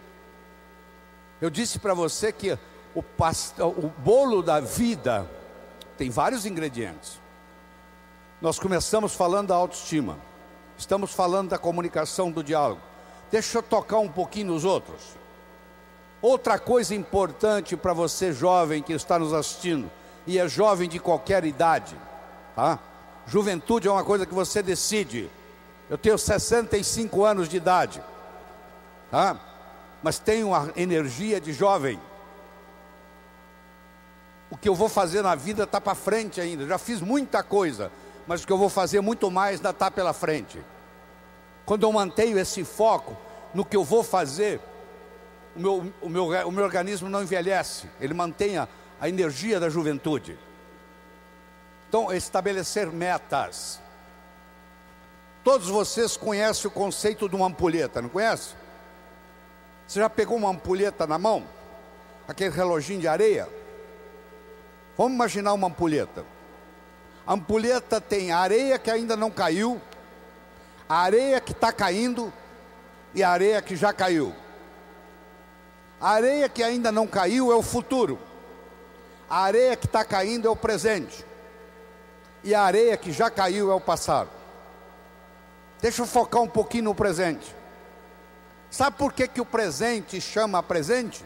Eu disse para você que o bolo da vida tem vários ingredientes. Nós começamos falando da autoestima, estamos falando da comunicação, do diálogo. Deixa eu tocar um pouquinho nos outros. Outra coisa importante para você jovem que está nos assistindo, e é jovem de qualquer idade, tá? Juventude é uma coisa que você decide. Eu tenho 65 anos de idade, tá? Mas tenho a energia de jovem. O que eu vou fazer na vida está para frente ainda. Já fiz muita coisa, mas o que eu vou fazer muito mais ainda está pela frente. Quando eu mantenho esse foco no que eu vou fazer, o meu organismo não envelhece, ele mantém a energia da juventude. Então, estabelecer metas. Todos vocês conhecem o conceito de uma ampulheta, não conhece? Você já pegou uma ampulheta na mão? Aquele reloginho de areia? Vamos imaginar uma ampulheta. A ampulheta tem a areia que ainda não caiu, a areia que está caindo e a areia que já caiu. A areia que ainda não caiu é o futuro. A areia que está caindo é o presente. E a areia que já caiu é o passado. Deixa eu focar um pouquinho no presente. Sabe por que o presente chama presente?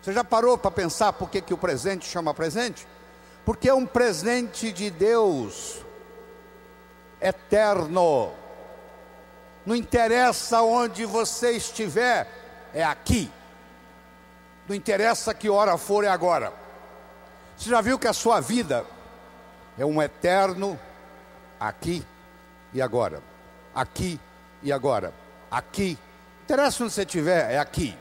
Você já parou para pensar por que o presente chama presente? Porque é um presente de Deus, eterno. Não interessa onde você estiver, é aqui. Não interessa que hora for, é agora. Você já viu que a sua vida é um eterno aqui e agora? Aqui e agora. Aqui. Não interessa onde você estiver, é aqui.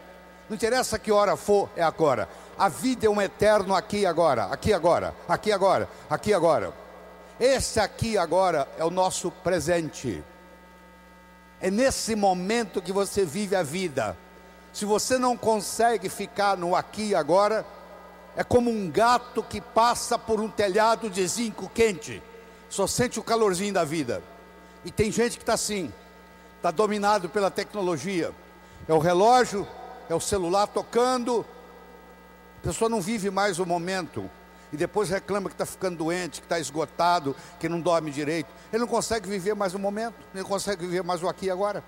Não interessa que hora for, é agora. A vida é um eterno aqui e agora. Aqui e agora. Aqui e agora. Aqui e agora. Esse aqui e agora é o nosso presente. É nesse momento que você vive a vida. Se você não consegue ficar no aqui e agora, é como um gato que passa por um telhado de zinco quente, só sente o calorzinho da vida. E tem gente que está assim, está dominado pela tecnologia. É o relógio, é o celular tocando. A pessoa não vive mais o momento, e depois reclama que está ficando doente, que está esgotado, que não dorme direito. Ele não consegue viver mais o momento, ele não consegue viver mais o aqui e agora.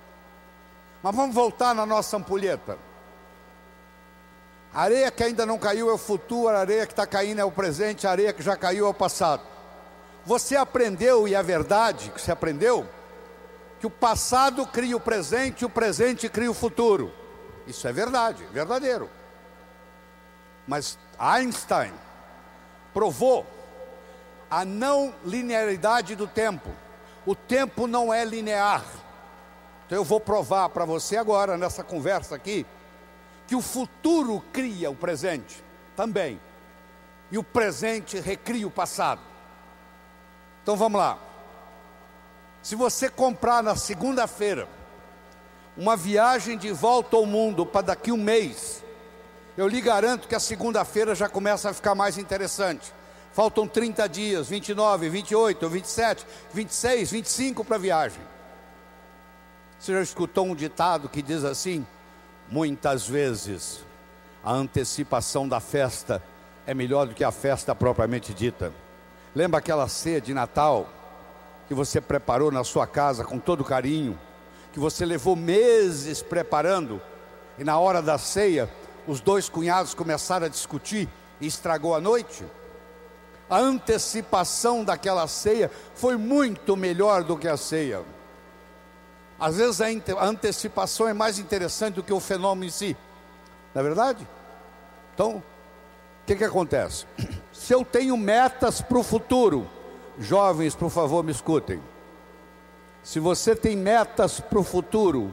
Mas vamos voltar na nossa ampulheta. A areia que ainda não caiu é o futuro, a areia que está caindo é o presente, a areia que já caiu é o passado. Você aprendeu, e é verdade que você aprendeu, que o passado cria o presente cria o futuro. Isso é verdade, verdadeiro. Mas Einstein provou a não linearidade do tempo. O tempo não é linear. Então eu vou provar para você agora, nessa conversa aqui, que o futuro cria o presente também, e o presente recria o passado. Então vamos lá. Se você comprar na segunda-feira uma viagem de volta ao mundo para daqui um mês, eu lhe garanto que a segunda-feira já começa a ficar mais interessante. Faltam 30 dias, 29, 28, 27, 26, 25 para a viagem. Você já escutou um ditado que diz assim: Muitas vezes, a antecipação da festa é melhor do que a festa propriamente dita. Lembra aquela ceia de Natal que você preparou na sua casa com todo carinho, que você levou meses preparando, e na hora da ceia, os dois cunhados começaram a discutir e estragou a noite? A antecipação daquela ceia foi muito melhor do que a ceia. Às vezes a antecipação é mais interessante do que o fenômeno em si, não é verdade? Então, o que acontece? Se eu tenho metas para o futuro, jovens, por favor, me escutem. Se você tem metas para o futuro,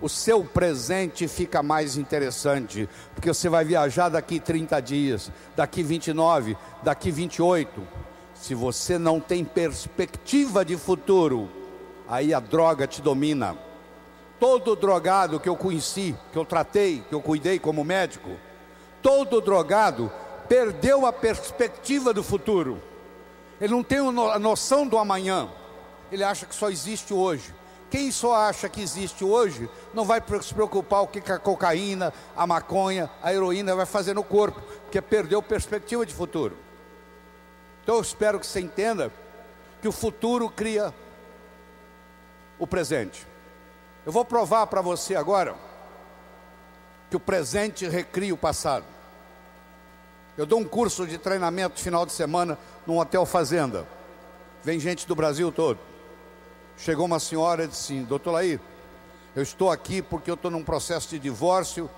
o seu presente fica mais interessante, porque você vai viajar daqui 30 dias, daqui 29, daqui 28. Se você não tem perspectiva de futuro, aí a droga te domina. Todo drogado que eu conheci, que eu tratei, que eu cuidei como médico, todo drogado perdeu a perspectiva do futuro. Ele não tem a noção do amanhã. Ele acha que só existe hoje. Quem só acha que existe hoje, não vai se preocupar o que a cocaína, a maconha, a heroína vai fazer no corpo, porque perdeu perspectiva de futuro. Então eu espero que você entenda que o futuro cria o presente. Eu vou provar para você agora que o presente recria o passado. Eu dou um curso de treinamento final de semana num hotel fazenda. Vem gente do Brasil todo. Chegou uma senhora e disse assim: doutor Laí, eu estou aqui porque eu estou num processo de divórcio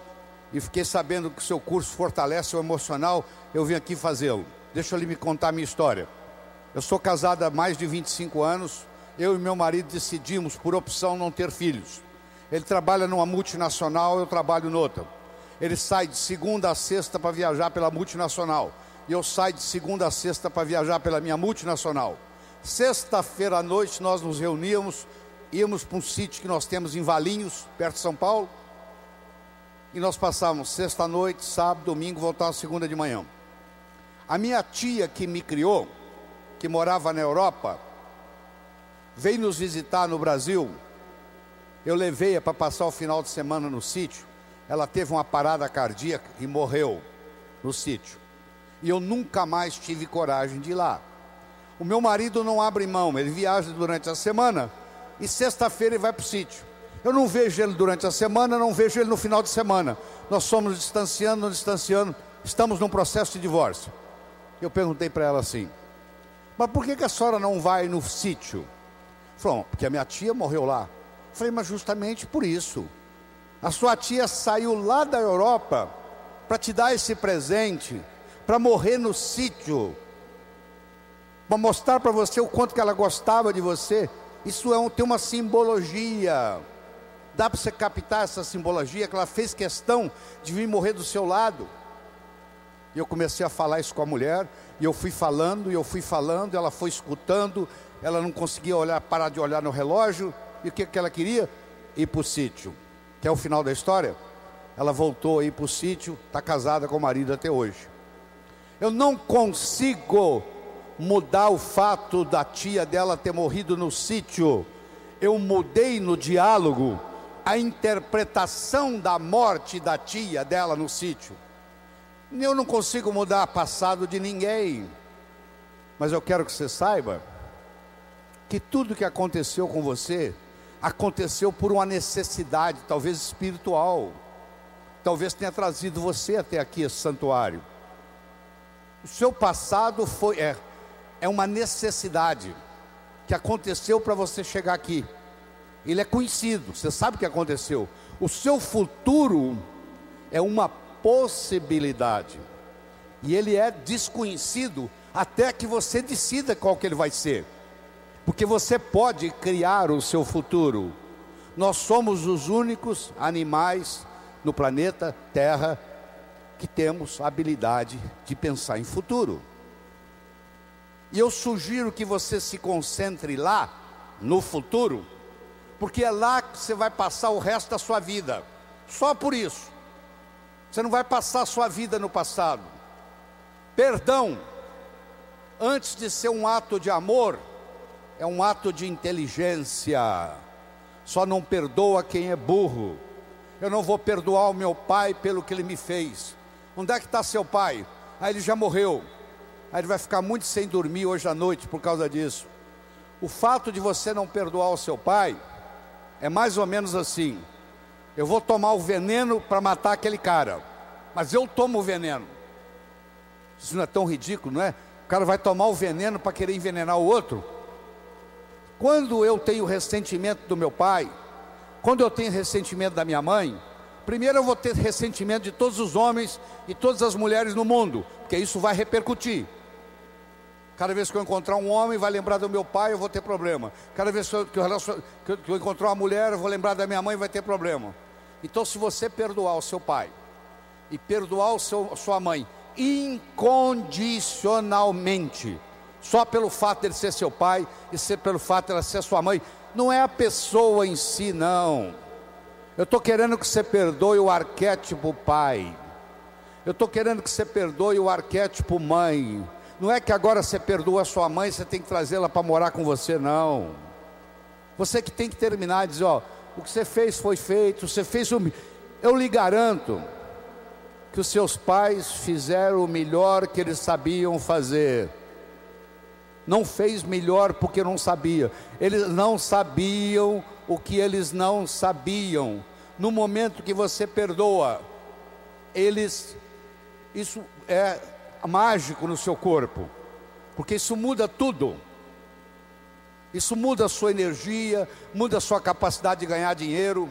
e fiquei sabendo que o seu curso fortalece o emocional, eu vim aqui fazê-lo. Deixa eu lhe me contar a minha história. Eu sou casada há mais de 25 anos, eu e meu marido decidimos por opção não ter filhos. Ele trabalha numa multinacional, eu trabalho noutra. Ele sai de segunda a sexta para viajar pela multinacional, e eu saio de segunda a sexta para viajar pela minha multinacional. Sexta-feira à noite nós nos reuníamos, íamos para um sítio que nós temos em Valinhos, perto de São Paulo, e nós passávamos sexta à noite, sábado, domingo, voltávamos segunda de manhã. A minha tia que me criou, que morava na Europa, veio nos visitar no Brasil. Eu levei-a para passar o final de semana no sítio. Ela teve uma parada cardíaca e morreu no sítio. E eu nunca mais tive coragem de ir lá. O meu marido não abre mão, ele viaja durante a semana e sexta-feira ele vai para o sítio. Eu não vejo ele durante a semana, não vejo ele no final de semana. Nós somos distanciando, estamos num processo de divórcio. Eu perguntei para ela assim: mas por que a senhora não vai no sítio? Falou: porque a minha tia morreu lá. Eu falei: mas justamente por isso. A sua tia saiu lá da Europa para te dar esse presente, para morrer no sítio, para mostrar para você o quanto que ela gostava de você. Isso tem uma simbologia. Dá para você captar essa simbologia, que ela fez questão de vir morrer do seu lado. E eu comecei a falar isso com a mulher, e eu fui falando, ela foi escutando, ela não conseguia parar de olhar no relógio. E o que ela queria? Ir para o sítio. Que é o final da história. Ela voltou a ir para o sítio, está casada com o marido até hoje. Eu não consigo mudar o fato da tia dela ter morrido no sítio. Eu mudei no diálogo a interpretação da morte da tia dela no sítio. Eu não consigo mudar o passado de ninguém, mas eu quero que você saiba que tudo que aconteceu com você aconteceu por uma necessidade, talvez espiritual. Talvez tenha trazido você até aqui, esse santuário. O seu passado é uma necessidade que aconteceu para você chegar aqui. Ele é conhecido, você sabe o que aconteceu. O seu futuro é uma possibilidade, e ele é desconhecido até que você decida qual que ele vai ser, porque você pode criar o seu futuro. Nós somos os únicos animais no planeta Terra que temos a habilidade de pensar em futuro. E eu sugiro que você se concentre lá, no futuro, porque é lá que você vai passar o resto da sua vida. Só por isso. Você não vai passar a sua vida no passado. Perdão, antes de ser um ato de amor, é um ato de inteligência. Só não perdoa quem é burro. eu não vou perdoar o meu pai pelo que ele me fez. Onde é que está seu pai? Aí ele já morreu. Aí ele vai ficar muito sem dormir hoje à noite por causa disso. O fato de você não perdoar o seu pai é mais ou menos assim: eu vou tomar o veneno para matar aquele cara, mas eu tomo o veneno. Isso não é tão ridículo, não é? O cara vai tomar o veneno para querer envenenar o outro. Quando eu tenho ressentimento do meu pai, quando eu tenho ressentimento da minha mãe, primeiro eu vou ter ressentimento de todos os homens e todas as mulheres no mundo, porque isso vai repercutir. Cada vez que eu encontrar um homem, vai lembrar do meu pai, eu vou ter problema. Cada vez que eu encontrar uma mulher, eu vou lembrar da minha mãe, vai ter problema. Então, se você perdoar o seu pai e perdoar sua mãe incondicionalmente, só pelo fato dele ser seu pai e pelo fato dela ser sua mãe, não é a pessoa em si, não. Eu estou querendo que você perdoe o arquétipo pai. Eu estou querendo que você perdoe o arquétipo mãe. Não é que agora você perdoa a sua mãe, você tem que trazê-la para morar com você, não. Você que tem que terminar e dizer, ó, o que você fez foi feito, você fez o... Eu lhe garanto que os seus pais fizeram o melhor que eles sabiam fazer. Não fez melhor porque não sabia. Eles não sabiam o que eles não sabiam. No momento que você perdoa, isso é mágico no seu corpo, porque isso muda tudo. Isso muda a sua energia, muda a sua capacidade de ganhar dinheiro.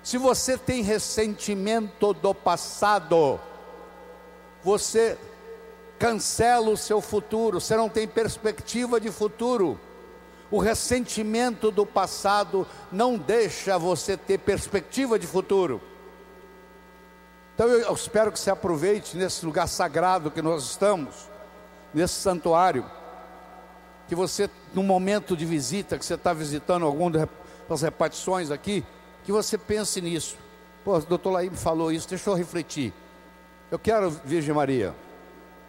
Se você tem ressentimento do passado, você cancela o seu futuro, você não tem perspectiva de futuro. O ressentimento do passado não deixa você ter perspectiva de futuro. Então eu espero que você aproveite nesse lugar sagrado que nós estamos, nesse santuário, que você, no momento de visita, que você está visitando alguma das repartições aqui, que você pense nisso. Pô, o doutor Laí me falou isso, deixa eu refletir. Eu quero, Virgem Maria,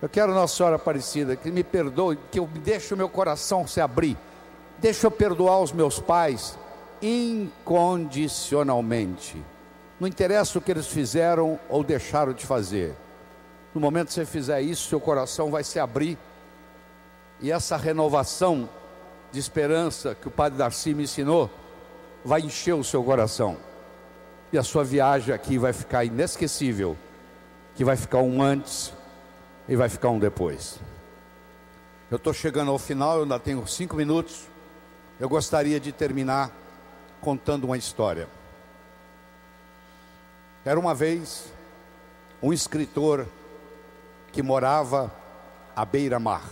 eu quero Nossa Senhora Aparecida, que me perdoe, que eu deixe o meu coração se abrir. Deixa eu perdoar os meus pais incondicionalmente. Não interessa o que eles fizeram ou deixaram de fazer. No momento que você fizer isso, seu coração vai se abrir. E essa renovação de esperança que o Padre Darcy me ensinou, vai encher o seu coração. E a sua viagem aqui vai ficar inesquecível. Que vai ficar um antes e vai ficar um depois. Eu estou chegando ao final, eu ainda tenho 5 minutos. Eu gostaria de terminar contando uma história. Era uma vez um escritor que morava à beira-mar.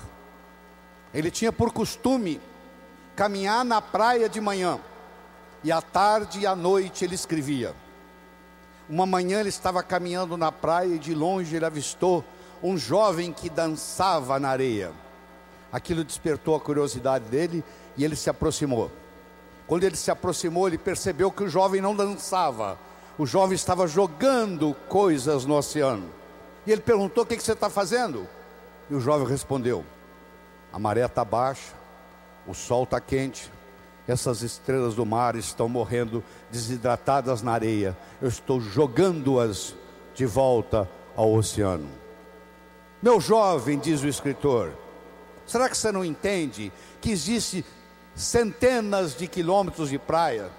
Ele tinha por costume caminhar na praia de manhã, e à tarde e à noite ele escrevia. Uma manhã ele estava caminhando na praia e de longe ele avistou um jovem que dançava na areia. Aquilo despertou a curiosidade dele e ele se aproximou. Quando ele se aproximou, ele percebeu que o jovem não dançava. O jovem estava jogando coisas no oceano. E ele perguntou: o que você está fazendo? E o jovem respondeu: a maré está baixa, o sol está quente, essas estrelas do mar estão morrendo desidratadas na areia. Eu estou jogando-as de volta ao oceano. Meu jovem, diz o escritor, será que você não entende que existe centenas de quilômetros de praia,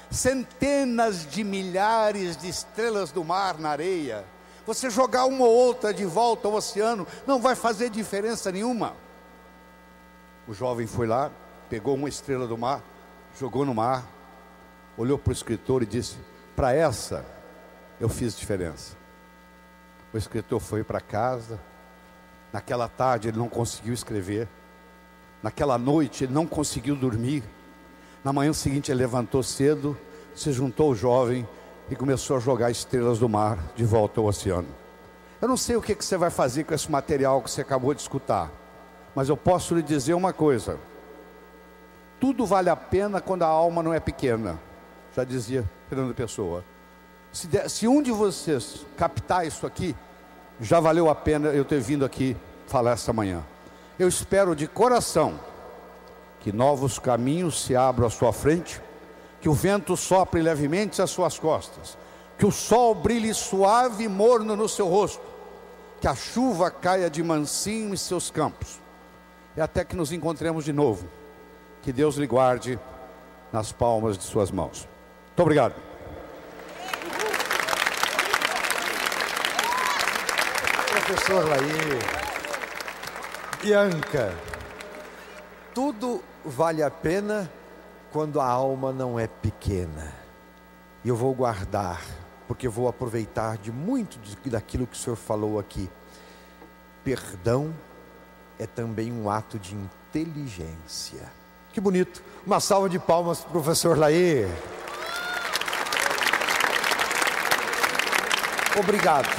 centenas de milhares de estrelas do mar na areia? Você jogar uma ou outra de volta ao oceano não vai fazer diferença nenhuma. O jovem foi lá, pegou uma estrela do mar, jogou no mar, olhou para o escritor e disse: para essa eu fiz diferença. O escritor foi para casa. Naquela tarde ele não conseguiu escrever. Naquela noite ele não conseguiu dormir. Na manhã seguinte ele levantou cedo, se juntou ao jovem e começou a jogar estrelas do mar de volta ao oceano. Eu não sei o que você vai fazer com esse material que você acabou de escutar, mas eu posso lhe dizer uma coisa: tudo vale a pena quando a alma não é pequena. Já dizia Fernando Pessoa. Se um de vocês captar isso aqui, já valeu a pena eu ter vindo aqui falar essa manhã. Eu espero de coração que novos caminhos se abram à sua frente, que o vento sopre levemente às suas costas, que o sol brilhe suave e morno no seu rosto, que a chuva caia de mansinho em seus campos, e até que nos encontremos de novo, que Deus lhe guarde nas palmas de suas mãos. Muito obrigado. Professor Laí, Bianca, tudo vale a pena quando a alma não é pequena. E eu vou guardar, porque vou aproveitar de muito daquilo que o senhor falou aqui. Perdão é também um ato de inteligência. Que bonito. Uma salva de palmas para o professor Laí. Obrigado,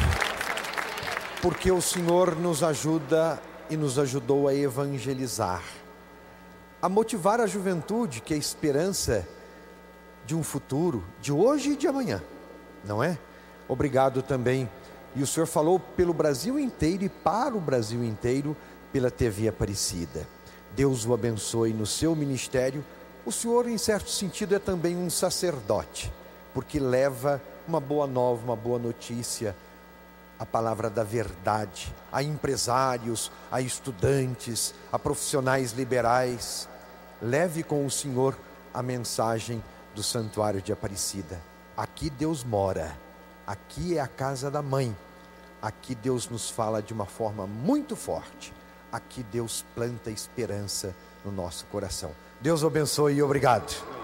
porque o Senhor nos ajuda e nos ajudou a evangelizar, a motivar a juventude, que é a esperança de um futuro, de hoje e de amanhã, não é? Obrigado também. E o Senhor falou pelo Brasil inteiro e para o Brasil inteiro pela TV Aparecida. Deus o abençoe no seu ministério. O Senhor, em certo sentido, é também um sacerdote, porque leva uma boa nova, uma boa notícia, a palavra da verdade, a empresários, a estudantes, a profissionais liberais. Leve com o Senhor a mensagem do Santuário de Aparecida. Aqui Deus mora, aqui é a casa da mãe, aqui Deus nos fala de uma forma muito forte, aqui Deus planta esperança no nosso coração. Deus o abençoe e obrigado.